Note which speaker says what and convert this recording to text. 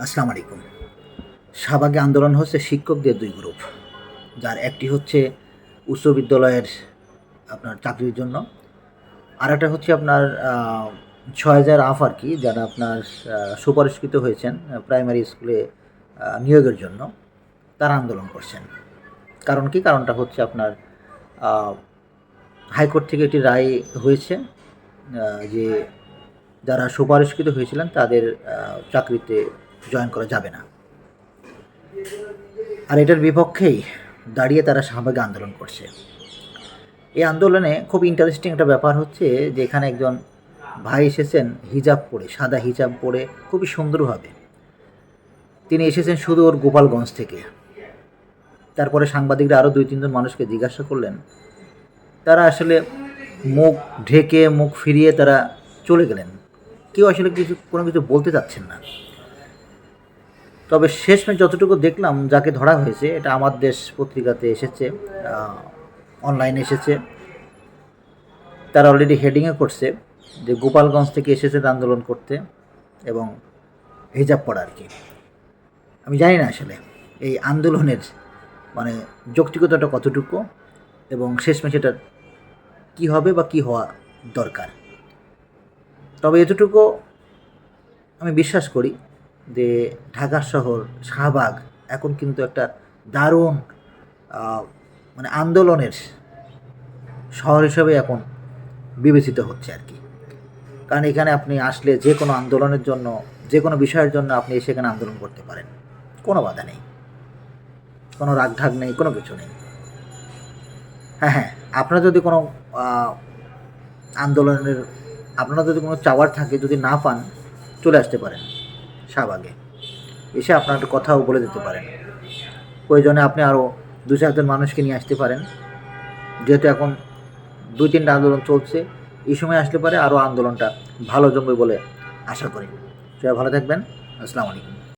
Speaker 1: আসসালামু আলাইকুম। শাহবাগে আন্দোলন হচ্ছে শিক্ষকদের দুই গ্রুপ, যার একটি হচ্ছে উচ্চ বিদ্যালয়ের আপনার চাকরির জন্য, আর একটা হচ্ছে আপনার ৬,০০০ আফ আর কি, যারা আপনার সুপারিশকৃত হয়েছেন প্রাইমারি স্কুলে নিয়োগের জন্য, তারা আন্দোলন করছেন। কারণ কি? কারণটা হচ্ছে আপনার হাইকোর্ট থেকে একটি রায় হয়েছে যে যারা সুপারিশকৃত হয়েছিলেন তাদের চাকরিতে জয়েন করা যাবে না। আর এটার বিপক্ষেই দাঁড়িয়ে তারা শাহবাগে আন্দোলন করছে। এই আন্দোলনে খুব ইন্টারেস্টিং একটা ব্যাপার হচ্ছে যে এখানে একজন ভাই এসেছেন হিজাব পরে, সাদা হিজাব পরে খুবই সুন্দরভাবে। তিনি এসেছেন সুদূর গোপালগঞ্জ থেকে। তারপরে সাংবাদিকরা আরও ২-৩ জন মানুষকে জিজ্ঞাসা করলেন, তারা আসলে মুখ ঢেকে মুখ ফিরিয়ে তারা চলে গেলেন। কেউ আসলে কোনো কিছু বলতে চাচ্ছেন না। তবে শেষমেশ যতটুকু দেখলাম, যাকে ধরা হয়েছে, এটা আমার দেশ পত্রিকাতে এসেছে, অনলাইনে এসেছে। তারা অলরেডি হেডিংয়ে করছে যে গোপালগঞ্জ থেকে এসেছে আন্দোলন করতে এবং হিজাব পরা আর কি। আমি জানি না আসলে এই আন্দোলনের মানে যৌক্তিকতাটা কতটুকু এবং শেষমেশ এটা কী হবে বা কী হওয়া দরকার। তবে এতটুকু আমি বিশ্বাস করি যে ঢাকা শহর শাহবাগ এখন কিন্তু একটা দারুণ মানে আন্দোলনের শহর হিসেবে এখন বিবেচিত হচ্ছে আর কি। কারণ এখানে আপনি আসলে যে কোনো আন্দোলনের জন্য, যে কোনো বিষয়ের জন্য আপনি সেখানে আন্দোলন করতে পারেন, কোনো বাধা নেই, কোনো রাগঢাক নেই, কোনো কিছু নেই। হ্যাঁ হ্যাঁ, আপনারা যদি কোনো আন্দোলনের, আপনারা যদি কোনো চাওয়ার থাকে, যদি না পান, চলে আসতে পারেন শাহবাগে, এসে আপনার কথাও বলে দিতে পারেন। প্রয়োজনে আপনি আরও ২-৪ জন মানুষকে নিয়ে আসতে পারেন, যেহেতু এখন ২-৩টা আন্দোলন চলছে। এই সময় আসলে পারে আরও আন্দোলনটা ভালো জমবে বলে আশা করি। সবাই ভালো থাকবেন। আসসালামু আলাইকুম।